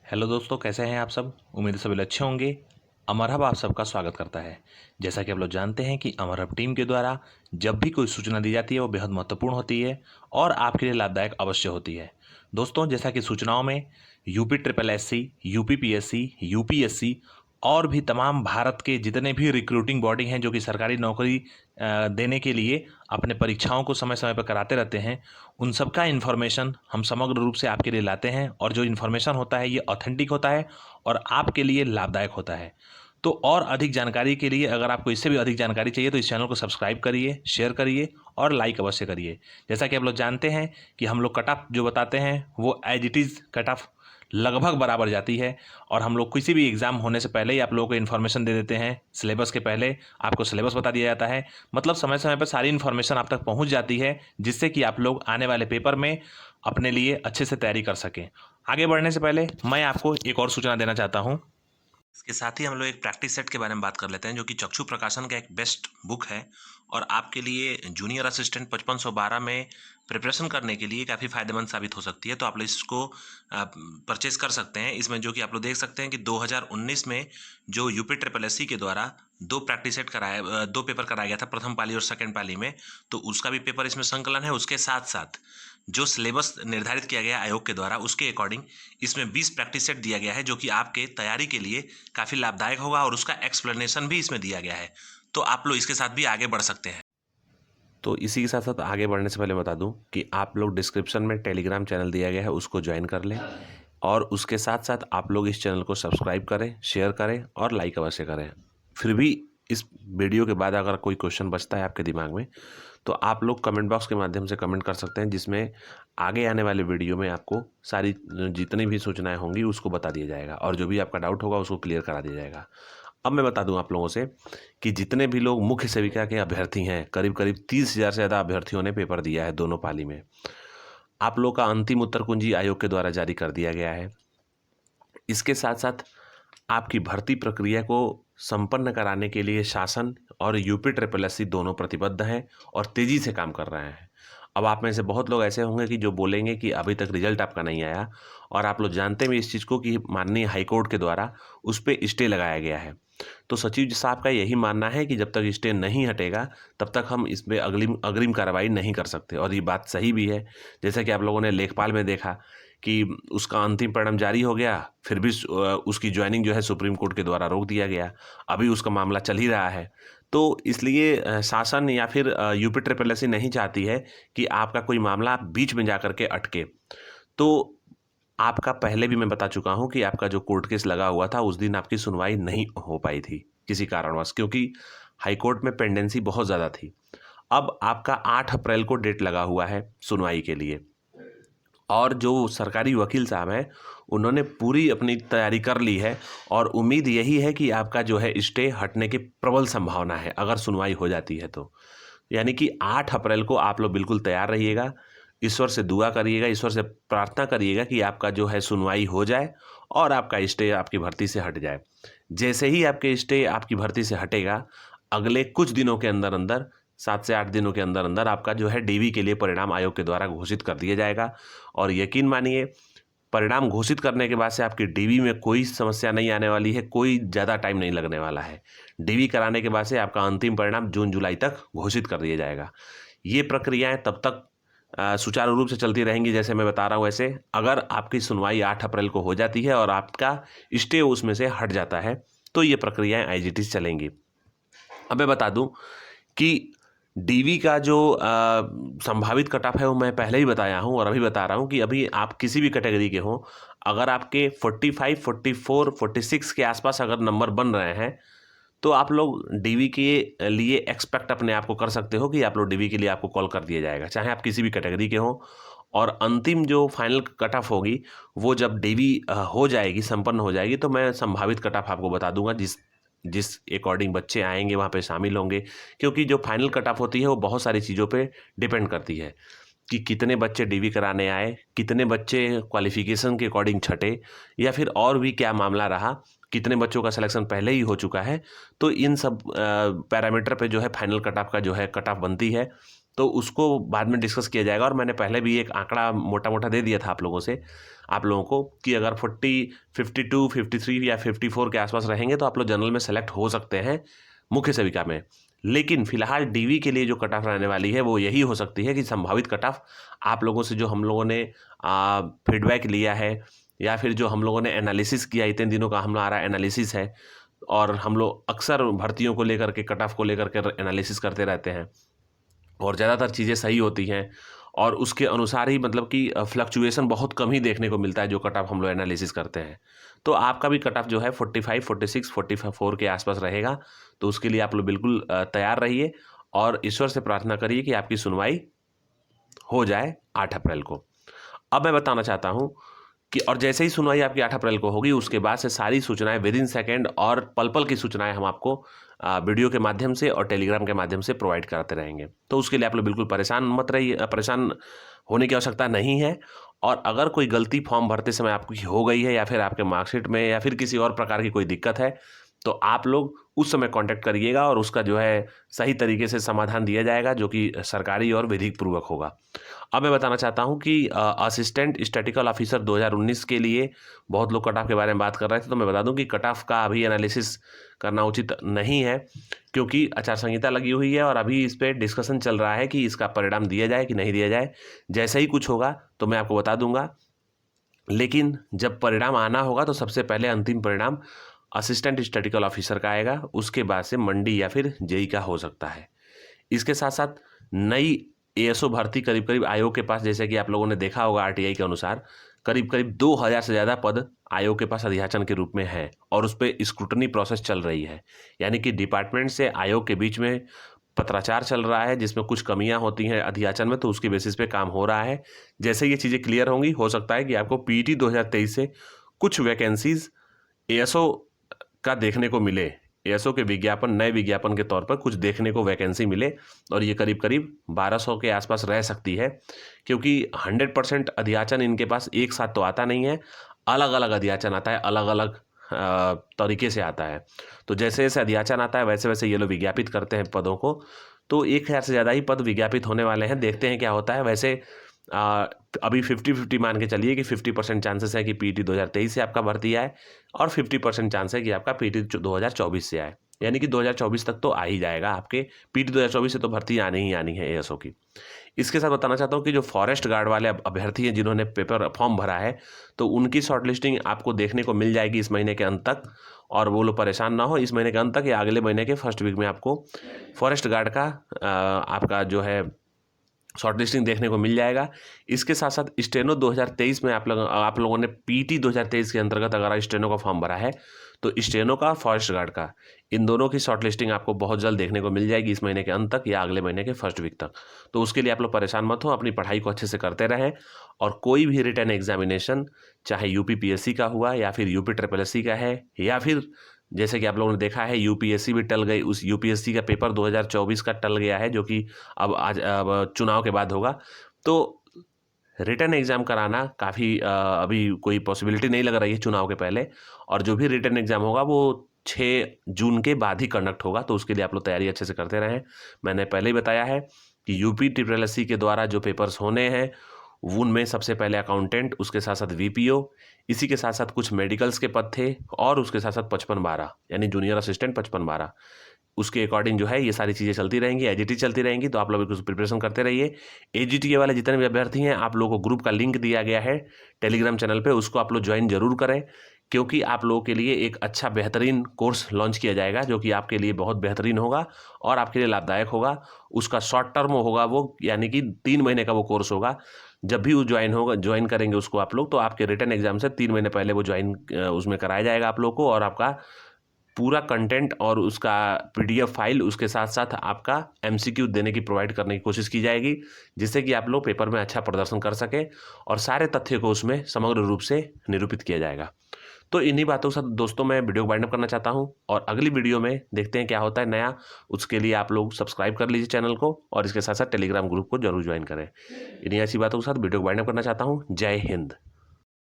Hello दोस्तों, कैसे हैं आप सब। उम्मीद है सभी अच्छे होंगे। अमर हब आप सबका स्वागत करता है। जैसा कि आप लोग जानते हैं कि अमर हब टीम के द्वारा जब भी कोई सूचना दी जाती है वो बेहद महत्वपूर्ण होती है और आपके लिए लाभदायक अवश्य होती है। दोस्तों, जैसा कि सूचनाओं में UP triple SC, UP PSC, UPSC और भी तमाम भारत के जितने भी रिक्रूटिंग बॉडी हैं जो कि सरकारी नौकरी देने के लिए अपने परीक्षाओं को समय समय पर कराते रहते हैं, उन सब का इन्फॉर्मेशन हम समग्र रूप से आपके लिए लाते हैं। और जो इन्फॉर्मेशन होता है ये ऑथेंटिक होता है और आपके लिए लाभदायक होता है। तो और अधिक जानकारी के लिए, अगर आपको इससे भी अधिक जानकारी चाहिए, तो इस चैनल को सब्सक्राइब करिए, शेयर करिए और लाइक अवश्य करिए। जैसा कि आप लोग जानते हैं कि हम लोग कट ऑफ जो बताते हैं वो as it is cut off लगभग बराबर जाती है। और हम लोग किसी भी एग्ज़ाम होने से पहले ही आप लोगों को इन्फॉर्मेशन दे देते हैं। सिलेबस के पहले आपको सिलेबस बता दिया जाता है। मतलब समय समय पर सारी इन्फॉर्मेशन आप तक पहुंच जाती है, जिससे कि आप लोग आने वाले पेपर में अपने लिए अच्छे से तैयारी कर सकें। आगे बढ़ने से पहले मैं आपको एक और सूचना देना चाहता हूं। इसके साथ ही हम लोग एक प्रैक्टिस सेट के बारे में बात कर लेते हैं, जो कि चक्षु प्रकाशन का एक बेस्ट बुक है और आपके लिए जूनियर असिस्टेंट 5512 में प्रिपरेशन करने के लिए काफ़ी फायदेमंद साबित हो सकती है। तो आप लोग इसको परचेज कर सकते हैं। इसमें जो कि आप लोग देख सकते हैं कि 2019 में जो यूपी ट्रिपल एससी के द्वारा दो प्रैक्टिस सेट दो पेपर कराया गया था, प्रथम पाली और सेकेंड पाली में, तो उसका भी पेपर इसमें संकलन है। उसके साथ साथ जो सिलेबस निर्धारित किया गया आयोग के द्वारा उसके अकॉर्डिंग इसमें 20 प्रैक्टिस सेट दिया गया है, जो कि आपके तैयारी के लिए काफ़ी लाभदायक होगा और उसका एक्सप्लेनेशन भी इसमें दिया गया है। तो आप लोग इसके साथ भी आगे बढ़ सकते हैं। तो इसी के साथ साथ आगे बढ़ने से पहले बता दूं कि आप लोग डिस्क्रिप्शन में टेलीग्राम चैनल दिया गया है, उसको ज्वाइन कर लें और उसके साथ साथ आप लोग इस चैनल को सब्सक्राइब करें, शेयर करें और लाइक अवश्य करें। फिर भी इस वीडियो के बाद अगर कोई क्वेश्चन बचता है आपके दिमाग में, तो आप लोग कमेंट बॉक्स के माध्यम से कमेंट कर सकते हैं, जिसमें आगे आने वाले वीडियो में आपको सारी जितनी भी सूचनाएं होंगी उसको बता दिया जाएगा और जो भी आपका डाउट होगा उसको क्लियर करा दिया जाएगा। अब मैं बता दूं आप लोगों से कि जितने भी लोग मुख्य सेविका के अभ्यर्थी हैं, करीब करीब 30,000 से ज़्यादा अभ्यर्थियों ने पेपर दिया है दोनों पाली में। आप लोग का अंतिम उत्तर कुंजी आयोग के द्वारा जारी कर दिया गया है। इसके साथ साथ आपकी भर्ती प्रक्रिया को संपन्न कराने के लिए शासन और यूपी ट्रिपल एससी दोनों प्रतिबद्ध हैं और तेज़ी से काम कर रहे हैं। अब आप में से बहुत लोग ऐसे होंगे कि जो बोलेंगे कि अभी तक रिजल्ट आपका नहीं आया, और आप लोग जानते भी इस चीज़ को कि माननीय हाईकोर्ट के द्वारा उस पर स्टे लगाया गया है। तो सचिव जी साहब का यही मानना है कि जब तक स्टे नहीं हटेगा तब तक हम इस पर अग्रिम कार्रवाई नहीं कर सकते, और ये बात सही भी है। जैसा कि आप लोगों ने लेखपाल में देखा कि उसका अंतिम परिणाम जारी हो गया, फिर भी उसकी ज्वाइनिंग जो है सुप्रीम कोर्ट के द्वारा रोक दिया गया। अभी उसका मामला चल ही रहा है। तो इसलिए शासन या फिर यूपी ट्रिपल एससी नहीं चाहती है कि आपका कोई मामला बीच में जा करके अटके। तो आपका पहले भी मैं बता चुका हूं कि आपका जो कोर्ट केस लगा हुआ था उस दिन आपकी सुनवाई नहीं हो पाई थी किसी कारणवश, क्योंकि हाईकोर्ट में पेंडेंसी बहुत ज़्यादा थी। अब आपका 8 अप्रैल को डेट लगा हुआ है सुनवाई के लिए, और जो सरकारी वकील साहब हैं उन्होंने पूरी अपनी तैयारी कर ली है और उम्मीद यही है कि आपका जो है स्टे हटने की प्रबल संभावना है अगर सुनवाई हो जाती है तो। यानी कि 8 अप्रैल को आप लोग बिल्कुल तैयार रहिएगा, ईश्वर से दुआ करिएगा, ईश्वर से प्रार्थना करिएगा कि आपका जो है सुनवाई हो जाए और आपका स्टे आपकी भर्ती से हट जाए। जैसे ही आपके स्टे आपकी भर्ती से हटेगा, अगले कुछ दिनों के अंदर अंदर, 7 से 8 दिनों के अंदर अंदर आपका जो है डीवी के लिए परिणाम आयोग के द्वारा घोषित कर दिया जाएगा। और यकीन मानिए, परिणाम घोषित करने के बाद से आपकी डीवी में कोई समस्या नहीं आने वाली है, कोई ज़्यादा टाइम नहीं लगने वाला है। डीवी कराने के बाद से आपका अंतिम परिणाम जून जुलाई तक घोषित कर दिया जाएगा। ये प्रक्रियाएं तब तक सुचारू रूप से चलती रहेंगी जैसे मैं बता रहा हूँ। वैसे अगर आपकी सुनवाई 8 अप्रैल को हो जाती है और आपका स्टे उसमें से हट जाता है तो ये प्रक्रियाएं एज इट इज़ चलेंगी। अब मैं बता दूं कि डीवी का जो संभावित कट ऑफ है वो मैं पहले ही बताया हूँ और अभी बता रहा हूँ कि अभी आप किसी भी कैटेगरी के हों, अगर आपके 45, 44, 46 के आसपास अगर नंबर बन रहे हैं तो आप लोग डीवी के लिए एक्सपेक्ट अपने आप को कर सकते हो कि आप लोग डीवी के लिए आपको कॉल कर दिया जाएगा, चाहे आप किसी भी कैटेगरी के हों। और अंतिम जो फाइनल कट ऑफ होगी वो जब डीवी हो जाएगी, संपन्न हो जाएगी, तो मैं संभावित कट ऑफ आपको बता दूंगा जिस जिस अकॉर्डिंग बच्चे आएंगे वहाँ पे शामिल होंगे। क्योंकि जो फाइनल कट ऑफ होती है वो बहुत सारी चीज़ों पे डिपेंड करती है कि कितने बच्चे डीवी कराने आए, कितने बच्चे क्वालिफिकेशन के अकॉर्डिंग छटे, या फिर और भी क्या मामला रहा, कितने बच्चों का सिलेक्शन पहले ही हो चुका है। तो इन सब पैरामीटर पे जो है फाइनल कट ऑफ का जो है कट ऑफ बनती है। तो उसको बाद में डिस्कस किया जाएगा। और मैंने पहले भी एक आंकड़ा मोटा मोटा दे दिया था आप लोगों को कि अगर 40, 52, 53 या 54 के आसपास रहेंगे तो आप लोग जनरल में सेलेक्ट हो सकते हैं मुख्य सेविका में। लेकिन फिलहाल डीवी के लिए जो कट ऑफ रहने वाली है वो यही हो सकती है कि संभावित कट ऑफ आप लोगों से जो हम लोगों ने फीडबैक लिया है या फिर जो हम लोगों ने एनालिसिस किया, इतने दिनों का हमारा एनालिसिस है, और हम लोग अक्सर भर्तियों को लेकर के कट ऑफ को लेकर के एनालिसिस करते रहते हैं और ज़्यादातर चीज़ें सही होती हैं और उसके अनुसार ही मतलब कि फ्लक्चुएशन बहुत कम ही देखने को मिलता है जो कट ऑफ हम लोग एनालिसिस करते हैं। तो आपका भी कट ऑफ जो है 45, 46, 44 के आसपास रहेगा। तो उसके लिए आप लोग बिल्कुल तैयार रहिए और ईश्वर से प्रार्थना करिए कि आपकी सुनवाई हो जाए 8 अप्रैल को। अब मैं बताना चाहता हूँ कि और जैसे ही सुनवाई आपकी 8 अप्रैल को होगी उसके बाद से सारी सूचनाएं विद इन सेकेंड और पल पल की सूचनाएं हम आपको वीडियो के माध्यम से और टेलीग्राम के माध्यम से प्रोवाइड कराते रहेंगे। तो उसके लिए आप लोग बिल्कुल परेशान मत रहिए, परेशान होने की आवश्यकता नहीं है। और अगर कोई गलती फॉर्म भरते समय आपकी हो गई है या फिर आपके मार्कशीट में या फिर किसी और प्रकार की कोई दिक्कत है तो आप लोग उस समय कांटेक्ट करिएगा और उसका जो है सही तरीके से समाधान दिया जाएगा जो कि सरकारी और विधिक पूर्वक होगा। अब मैं बताना चाहता हूं कि असिस्टेंट स्टैटिकल ऑफिसर 2019 के लिए बहुत लोग कट ऑफ के बारे में बात कर रहे थे, तो मैं बता दूं कि कट ऑफ का अभी एनालिसिस करना उचित नहीं है क्योंकि आचार संहिता लगी हुई है और अभी इस पर डिस्कशन चल रहा है कि इसका परिणाम दिया जाए कि नहीं दिया जाए। जैसे ही कुछ होगा तो मैं आपको बता दूंगा, लेकिन जब परिणाम आना होगा तो सबसे पहले अंतिम परिणाम असिस्टेंट स्टैटिकल ऑफिसर का आएगा, उसके बाद से मंडी या फिर जेई का हो सकता है। इसके साथ साथ नई एएसओ भर्ती करीब करीब आयोग के पास, जैसे कि आप लोगों ने देखा होगा आरटीआई के अनुसार, करीब करीब 2000 से ज़्यादा पद आयोग के पास अधियाचन के रूप में है और उस पर स्क्रूटनी प्रोसेस चल रही है। यानी कि डिपार्टमेंट से आयोग के बीच में पत्राचार चल रहा है जिसमें कुछ कमियां होती हैं अधियाचन में, तो उसकी बेसिस पे काम हो रहा है। जैसे ये चीज़ें क्लियर होंगी हो सकता है कि आपको पीईटी 2023 से कुछ वैकेंसीज एएसओ का देखने को मिले, एएसओ के विज्ञापन, नए विज्ञापन के तौर पर कुछ देखने को वैकेंसी मिले और ये करीब करीब 1200 के आसपास रह सकती है क्योंकि 100% अधियाचन इनके पास एक साथ तो आता नहीं है, अलग अलग अधियाचन आता है, अलग अलग तरीके से आता है। तो जैसे जैसे अधियाचन आता है वैसे वैसे ये लोग विज्ञापित करते हैं पदों को। तो 1000 से ज़्यादा ही पद विज्ञापित होने वाले हैं, देखते हैं क्या होता है। वैसे अभी 50-50 मान के चलिए कि 50% चांसेस है कि पीटी 2023 से आपका भर्ती आए और 50% चांस है कि आपका पीटी 2024 से आए, यानी कि 2024 तक तो आ ही जाएगा आपके। पीटी 2024 से तो भर्ती आनी ही आनी है एएसओ की। इसके साथ बताना चाहता हूँ कि जो फॉरेस्ट गार्ड वाले अभ्यर्थी हैं जिन्होंने पेपर फॉर्म भरा है तो उनकी शॉर्ट लिस्टिंग आपको देखने को मिल जाएगी इस महीने के अंत तक। और वो लोग परेशान ना हो, इस महीने के अंत तक या अगले महीने के फर्स्ट वीक में आपको फॉरेस्ट गार्ड का आपका जो है शॉर्ट लिस्टिंग देखने को मिल जाएगा। इसके साथ साथ स्टेनो 2023 में आप लोगों ने पीटी 2023 के अंतर्गत अगर स्टेनो का फॉर्म भरा है तो स्टेनो का, फॉरेस्ट गार्ड का, इन दोनों की शॉर्ट लिस्टिंग आपको बहुत जल्द देखने को मिल जाएगी इस महीने के अंत तक या अगले महीने के फर्स्ट वीक तक। तो उसके लिए आप लोग परेशान मत हो, अपनी पढ़ाई को अच्छे से करते रहें और कोई भी रिटन एग्जामिनेशन चाहे यूपी पीएससी का हुआ या फिर यूपी ट्रिपल का है या फिर जैसे कि आप लोगों ने देखा है यूपीएससी भी टल गई, उस यूपीएससी का पेपर 2024 का टल गया है जो कि अब चुनाव के बाद होगा। तो रिटन एग्ज़ाम कराना काफ़ी अभी कोई पॉसिबिलिटी नहीं लग रही है चुनाव के पहले, और जो भी रिटन एग्ज़ाम होगा वो 6 जून के बाद ही कंडक्ट होगा। तो उसके लिए आप लोग तैयारी अच्छे से करते रहें। मैंने पहले ही बताया है कि यूपी ट्रिपल के द्वारा जो पेपर्स होने हैं उनमें सबसे पहले अकाउंटेंट, उसके साथ साथ वीपीओ, इसी के साथ साथ कुछ मेडिकल्स के पद थे और उसके साथ साथ 55-12 यानी जूनियर असिस्टेंट 55-12, उसके अकॉर्डिंग जो है ये सारी चीज़ें चलती रहेंगी, एजीटी चलती रहेंगी। तो आप लोग कुछ प्रिपरेशन करते रहिए। एजीटी वाले जितने भी अभ्यर्थी हैं आप लोगों को ग्रुप का लिंक दिया गया है टेलीग्राम चैनल पे, उसको आप लोग ज्वाइन जरूर करें क्योंकि आप लोगों के लिए एक अच्छा बेहतरीन कोर्स लॉन्च किया जाएगा जो कि आपके लिए बहुत बेहतरीन होगा और आपके लिए लाभदायक होगा। उसका शॉर्ट टर्म होगा वो, यानी कि 3 महीने का वो कोर्स होगा। जब भी वो ज्वाइन करेंगे उसको आप लोग, तो आपके रिटन एग्जाम से 3 महीने पहले वो ज्वाइन उसमें कराया जाएगा आप लोग को, और आपका पूरा कंटेंट और उसका पीडीएफ फाइल, उसके साथ साथ आपका एमसीक्यू देने की प्रोवाइड करने की कोशिश की जाएगी जिससे कि आप लोग पेपर में अच्छा प्रदर्शन कर सकें और सारे तथ्य को उसमें समग्र रूप से निरूपित किया जाएगा। तो इन्हीं बातों के साथ दोस्तों मैं वीडियो को वाइंड अप करना चाहता हूं और अगली वीडियो में देखते हैं क्या होता है नया। उसके लिए आप लोग सब्सक्राइब कर लीजिए चैनल को और इसके साथ साथ टेलीग्राम ग्रुप को जरूर ज्वाइन करें। इन्हीं ऐसी बातों के साथ वीडियो को वाइंड अप करना चाहता हूँ। जय हिंद।